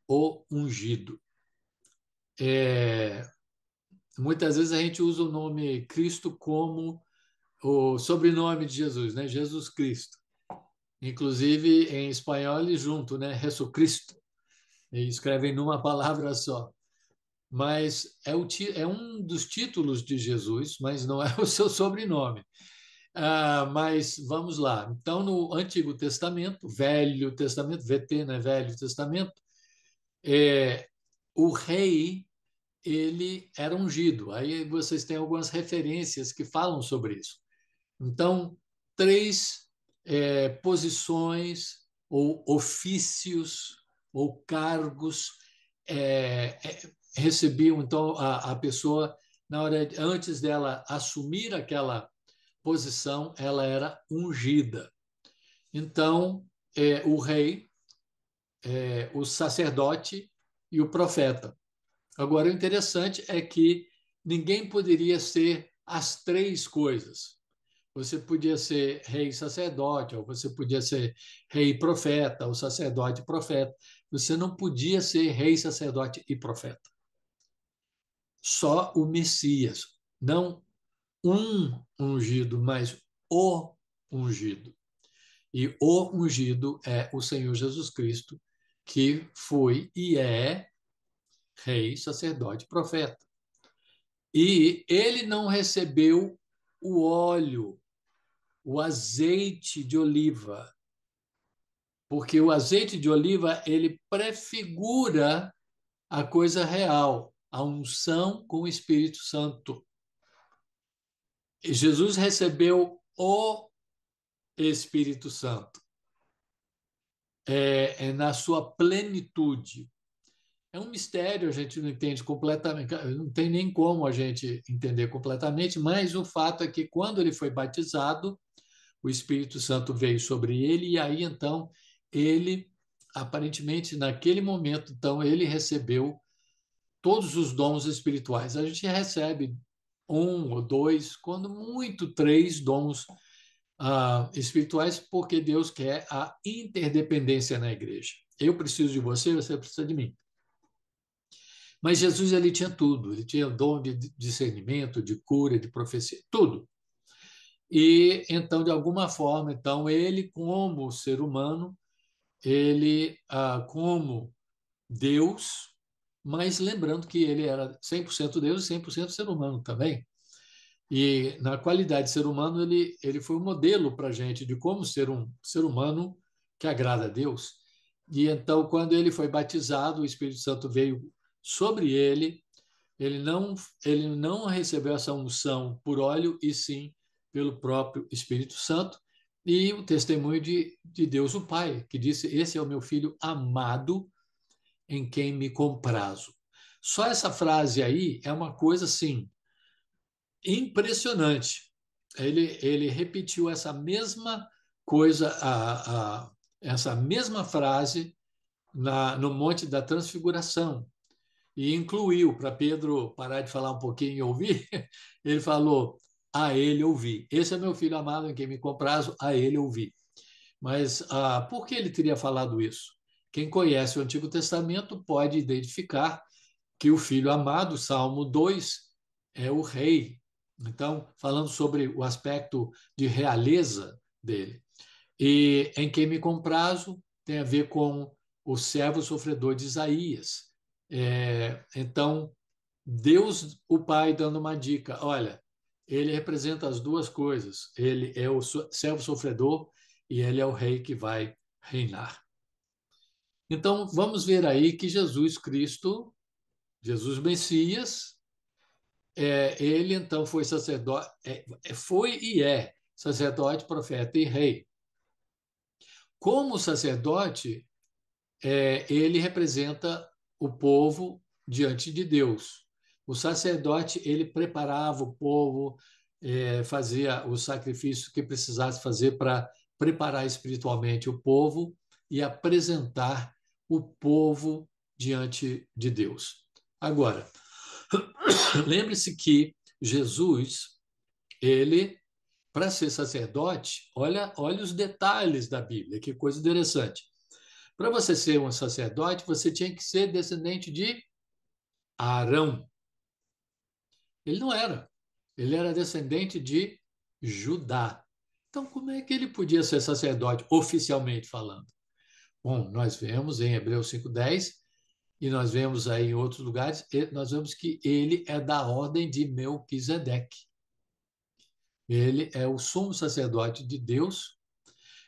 [SPEAKER 1] o ungido. Muitas vezes a gente usa o nome Cristo como o sobrenome de Jesus, né? Jesus Cristo. Inclusive, em espanhol, eles juntam, né? Jesucristo. E escrevem numa palavra só. Mas é um dos títulos de Jesus, mas não é o seu sobrenome. Mas vamos lá. Então, no Antigo Testamento, Velho Testamento, VT, né? Velho Testamento, é, o rei ele era ungido. Aí vocês têm algumas referências que falam sobre isso. Então, três posições ou ofícios ou cargos recebiam então a pessoa na hora antes dela assumir aquela posição, ela era ungida. Então, o rei, o sacerdote e o profeta. Agora, o interessante é que ninguém poderia ser as três coisas. Você podia ser rei e sacerdote, ou você podia ser rei e profeta, ou sacerdote e profeta. Você não podia ser rei, sacerdote e profeta. Só o Messias, não um ungido, mas o ungido. E o ungido é o Senhor Jesus Cristo, que foi e é rei, sacerdote, profeta. E ele não recebeu o óleo, o azeite de oliva, porque o azeite de oliva ele prefigura a coisa real, a unção com o Espírito Santo. E Jesus recebeu o Espírito Santo na sua plenitude. É um mistério, a gente não entende completamente, não tem nem como a gente entender completamente, mas o fato é que quando ele foi batizado, o Espírito Santo veio sobre ele e aí então ele, aparentemente naquele momento, então ele recebeu todos os dons espirituais. A gente recebe um ou dois, quando muito três dons espirituais, porque Deus quer a interdependência na igreja. Eu preciso de você, você precisa de mim. Mas Jesus, ele tinha tudo. Ele tinha dom de discernimento, de cura, de profecia, tudo. E então, de alguma forma, então ele como ser humano, ele como Deus, mas lembrando que ele era 100% Deus e 100% ser humano também. E na qualidade de ser humano, ele foi um modelo para a gente de como ser um ser humano que agrada a Deus. E então, quando ele foi batizado, o Espírito Santo veio sobre ele. Ele não recebeu essa unção por óleo, e sim pelo próprio Espírito Santo. E o testemunho de Deus, o Pai, que disse: Esse é o meu filho amado, em quem me comprazo. Só essa frase aí é uma coisa assim impressionante. Ele repetiu essa mesma coisa, essa mesma frase no Monte da Transfiguração e incluiu, para Pedro parar de falar um pouquinho e ouvir, ele falou: A ele ouvi. Esse é meu filho amado em quem me comprazo, a ele ouvi. Mas por que ele teria falado isso? Quem conhece o Antigo Testamento pode identificar que o filho amado, Salmo 2, é o rei. Então, falando sobre o aspecto de realeza dele. E em quem me comprazo tem a ver com o servo sofredor de Isaías. Então, Deus, o Pai, dando uma dica: olha, ele representa as duas coisas. Ele é o servo sofredor e ele é o rei que vai reinar. Então, vamos ver aí que Jesus Cristo, Jesus Messias, ele então foi sacerdote, foi e é sacerdote, profeta e rei. Como sacerdote, ele representa o povo diante de Deus. O sacerdote, ele preparava o povo, fazia o sacrifício que precisasse fazer para preparar espiritualmente o povo e apresentar o povo diante de Deus. Agora, lembre-se que Jesus, ele, para ser sacerdote, olha os detalhes da Bíblia, que coisa interessante. Para você ser um sacerdote, você tinha que ser descendente de Arão. Ele não era. Ele era descendente de Judá. Então, como é que ele podia ser sacerdote, oficialmente falando? Bom, nós vemos em Hebreus 5:10 e nós vemos aí em outros lugares, nós vemos que ele é da ordem de Melquisedeque. Ele é o sumo sacerdote de Deus.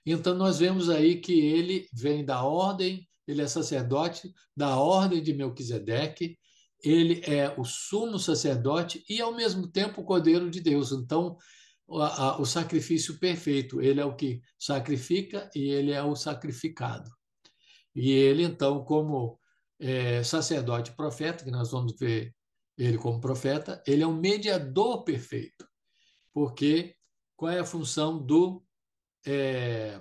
[SPEAKER 1] Então, nós vemos aí que ele vem da ordem, ele é sacerdote da ordem de Melquisedeque, ele é o sumo sacerdote e, ao mesmo tempo, o Cordeiro de Deus. Então, o sacrifício perfeito, ele é o que sacrifica e ele é o sacrificado. E ele, então, como sacerdote e profeta, que nós vamos ver ele como profeta, ele é um mediador perfeito, porque qual é a função do é,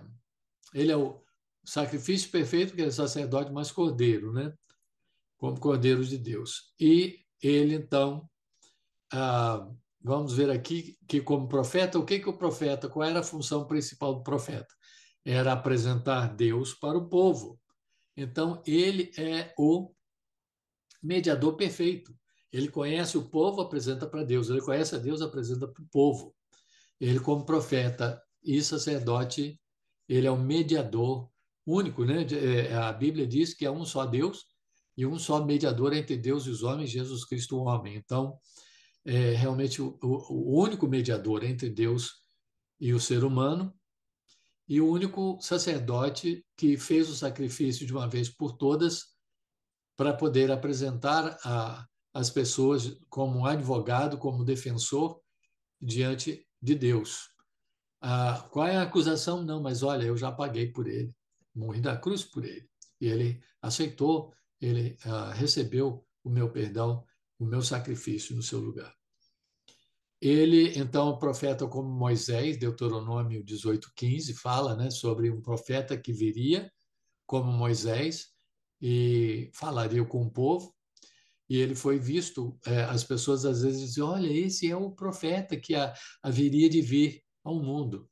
[SPEAKER 1] ele é o sacrifício perfeito, que é sacerdote, mas cordeiro, né? Como cordeiro de Deus. E ele, então, ah, vamos ver aqui que, como profeta, o que que o profeta, qual era a função principal do profeta? Era apresentar Deus para o povo. Então, ele é o mediador perfeito. Ele conhece o povo, apresenta para Deus. Ele conhece a Deus, apresenta para o povo. Ele, como profeta e sacerdote, ele é um mediador único, né? A Bíblia diz que é um só Deus e um só mediador entre Deus e os homens, Jesus Cristo, o homem. Então, é realmente o único mediador entre Deus e o ser humano e o único sacerdote que fez o sacrifício de uma vez por todas para poder apresentar as pessoas como um advogado, como defensor diante de Deus. Qual é a acusação? Não, mas olha, eu já paguei por ele, morri da cruz por ele. E ele aceitou, ele recebeu o meu perdão, o meu sacrifício no seu lugar. Ele, então, o profeta como Moisés, Deuteronômio 18:15, fala, né, sobre um profeta que viria como Moisés e falaria com o povo. E ele foi visto, as pessoas às vezes dizem: olha, esse é o profeta que haveria de vir ao mundo.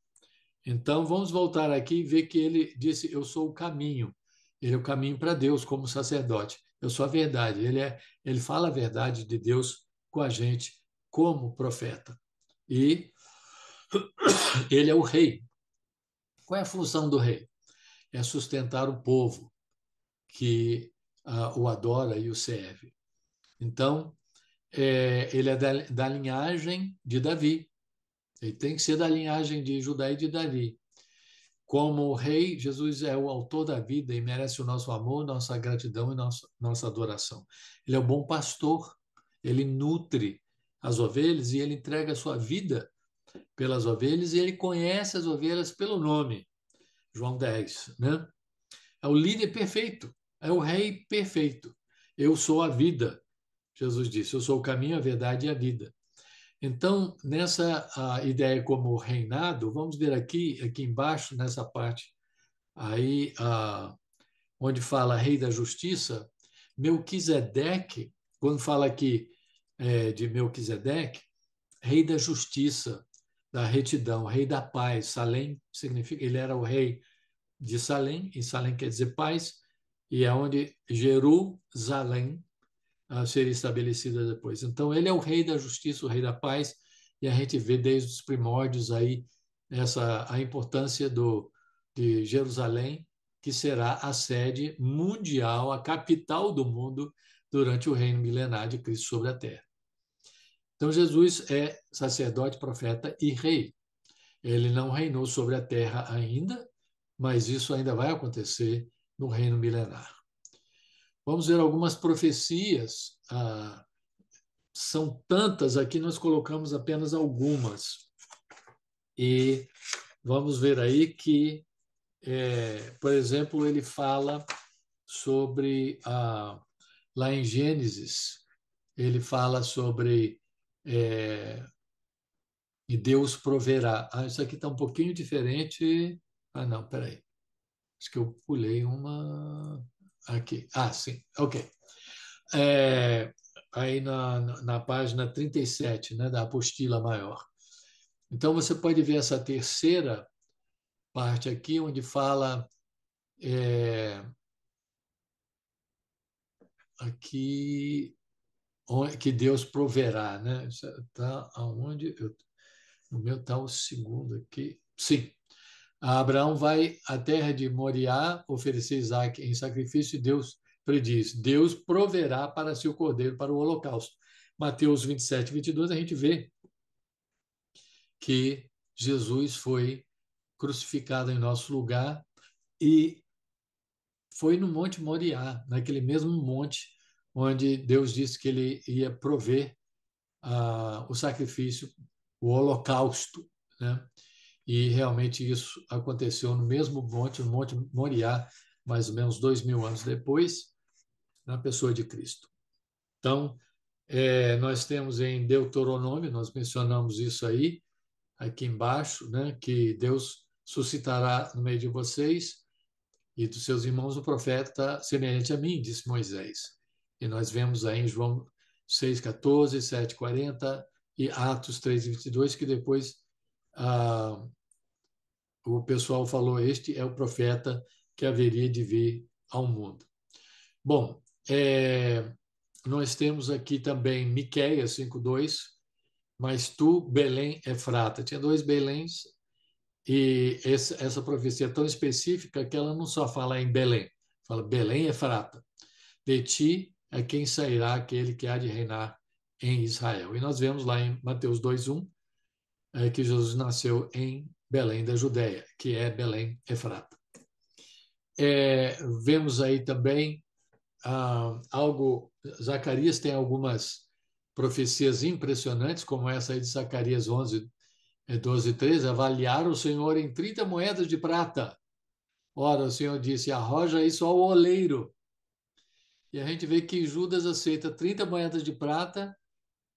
[SPEAKER 1] Então, vamos voltar aqui e ver que ele disse: Eu sou o caminho. Ele é o caminho para Deus como sacerdote. Eu sou a verdade. Ele fala a verdade de Deus com a gente como profeta. E ele é o rei. Qual é a função do rei? É sustentar o povo que o adora e o serve. Então, ele é da linhagem de Davi. Ele tem que ser da linhagem de Judá e de Davi. Como rei, Jesus é o autor da vida e merece o nosso amor, nossa gratidão e nossa adoração. Ele é o bom pastor, ele nutre as ovelhas e ele entrega a sua vida pelas ovelhas e ele conhece as ovelhas pelo nome. João 10, né? É o líder perfeito, é o rei perfeito. Eu sou a vida, Jesus disse, eu sou o caminho, a verdade e a vida. Então, nessa ideia como reinado, vamos ver aqui embaixo, nessa parte aí, onde fala rei da justiça, Melquisedeque, quando fala aqui de Melquisedeque, rei da justiça, da retidão, rei da paz. Salém significa, ele era o rei de Salém, e Salém quer dizer paz, e é onde Jerusalém seria estabelecida depois. Então, ele é o rei da justiça, o rei da paz, e a gente vê desde os primórdios aí a importância de Jerusalém, que será a sede mundial, a capital do mundo durante o reino milenar de Cristo sobre a terra. Então, Jesus é sacerdote, profeta e rei. Ele não reinou sobre a terra ainda, mas isso ainda vai acontecer no reino milenar. Vamos ver algumas profecias. São tantas, aqui nós colocamos apenas algumas. E vamos ver aí que, por exemplo, ele fala sobre, lá em Gênesis, ele fala sobre e Deus proverá. Isso aqui está um pouquinho diferente. Não, peraí. Acho que eu pulei uma aqui. Sim, ok. Aí na página 37, né, da apostila maior. Então, você pode ver essa terceira parte aqui, onde fala aqui que Deus proverá, né? Está aonde? No meu está o segundo aqui. Sim. Abraão vai à terra de Moriá oferecer Isaac em sacrifício e Deus prediz: Deus proverá para si o cordeiro para o holocausto. Mateus 27, 22, a gente vê que Jesus foi crucificado em nosso lugar e foi no Monte Moriá, naquele mesmo monte onde Deus disse que ele ia prover o sacrifício, o holocausto, né? E realmente isso aconteceu no mesmo monte, no Monte Moriá, mais ou menos 2000 anos depois, na pessoa de Cristo. Então, nós temos em Deuteronômio, nós mencionamos isso aí, aqui embaixo, né, que Deus suscitará no meio de vocês e dos seus irmãos o profeta semelhante a mim, disse Moisés. E nós vemos aí em João 6,14, 7,40 e Atos 3,22, que depois o pessoal falou: este é o profeta que haveria de vir ao mundo. Bom, nós temos aqui também Miqueias 5,2, mas tu, Belém Efrata. Tinha dois Beléns, e essa profecia é tão específica que ela não só fala em Belém, fala Belém Efrata. De ti é quem sairá aquele que há de reinar em Israel. E nós vemos lá em Mateus 2,1 que Jesus nasceu em Belém da Judéia, que é Belém Efrata. Vemos aí também Zacarias tem algumas profecias impressionantes, como essa aí de Zacarias 11, 12 e 13, avaliar o Senhor em 30 moedas de prata. Ora, o Senhor disse, arroja isso ao oleiro. E a gente vê que Judas aceita 30 moedas de prata,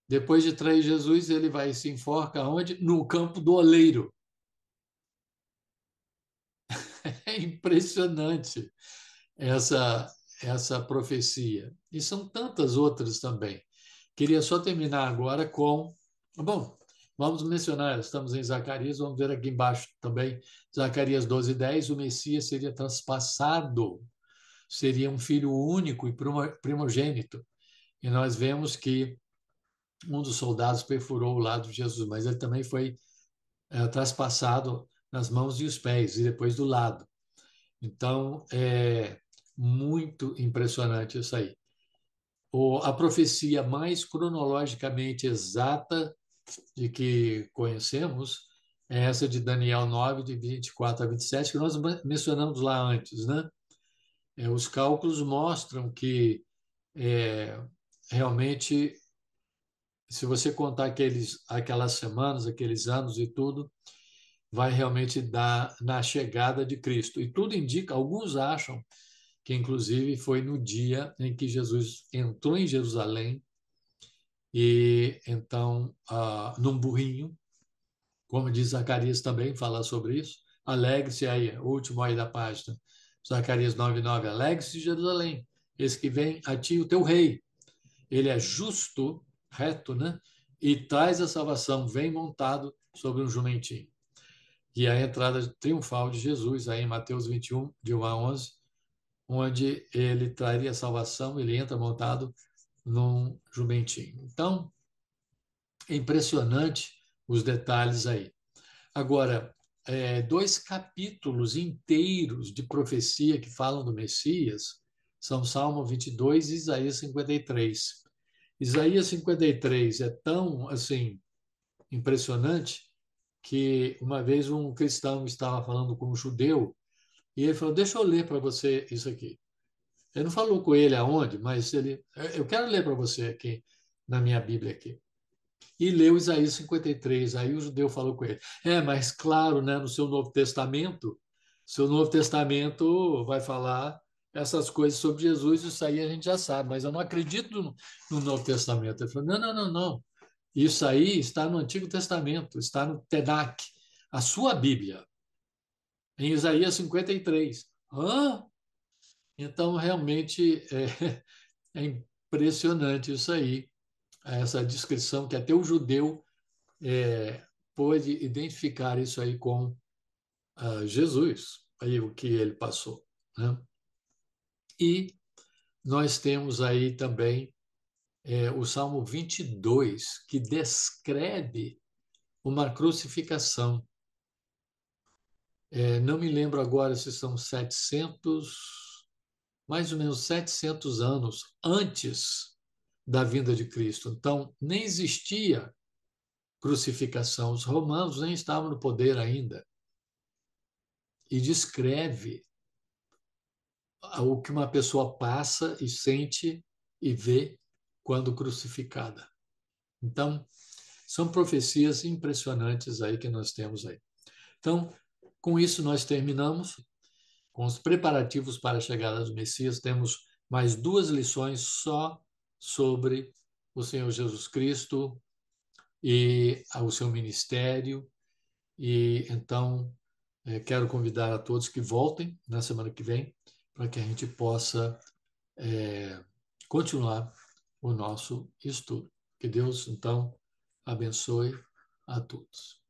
[SPEAKER 1] depois de trair Jesus, ele vai e se enforca onde? No campo do oleiro. É impressionante essa profecia. E são tantas outras também. Queria só terminar agora com. Bom, vamos mencionar, estamos em Zacarias, vamos ver aqui embaixo também, Zacarias 12:10, o Messias seria transpassado seria um filho único e primogênito. E nós vemos que um dos soldados perfurou o lado de Jesus, mas ele também foi traspassado nas mãos e os pés, e depois do lado. Então, é muito impressionante isso aí. A profecia mais cronologicamente exata de que conhecemos é essa de Daniel 9, de 24 a 27, que nós mencionamos lá antes, né? Os cálculos mostram que é, realmente, se você contar aquelas semanas, aqueles anos e tudo, vai realmente dar na chegada de Cristo. E tudo indica, alguns acham que inclusive foi no dia em que Jesus entrou em Jerusalém e então, num burrinho, como diz Zacarias também, fala sobre isso. Alegre-se aí, o último aí da página, Zacarias 9:9. Alegre-se, Jerusalém, esse que vem a ti o teu rei. Ele é justo, reto, né? E traz a salvação, vem montado sobre um jumentinho. E a entrada triunfal de Jesus, aí em Mateus 21, de 1 a 11, onde ele traria a salvação, ele entra montado num jumentinho. Então, é impressionante os detalhes aí. Agora, dois capítulos inteiros de profecia que falam do Messias são Salmo 22 e Isaías 53. Isaías 53 é tão assim impressionante que uma vez um cristão estava falando com um judeu e ele falou: "Deixa eu ler para você isso aqui". Ele não falou com ele aonde, mas eu quero ler para você aqui na minha Bíblia aqui. E leu Isaías 53. Aí o judeu falou com ele: mas claro, né, no seu Novo Testamento vai falar essas coisas sobre Jesus, isso aí a gente já sabe, mas eu não acredito no Novo Testamento. Ele falou: não, não, não, não. Isso aí está no Antigo Testamento, está no Tanakh, a sua Bíblia, em Isaías 53. Hã? Então, realmente, é impressionante isso aí, essa descrição que até o judeu pôde identificar isso aí com Jesus, aí o que ele passou, né? E nós temos aí também o Salmo 22, que descreve uma crucificação. Não me lembro agora se são 700, mais ou menos 700 anos antes da vinda de Cristo. Então, nem existia crucificação. Os romanos nem estavam no poder ainda. E descreve o que uma pessoa passa e sente e vê quando crucificada. Então, são profecias impressionantes aí que nós temos aí. Então, com isso nós terminamos com os preparativos para a chegada do Messias. Temos mais duas lições só sobre o Senhor Jesus Cristo e o seu ministério. E então quero convidar a todos que voltem na semana que vem para que a gente possa continuar o nosso estudo. Que Deus, então, abençoe a todos.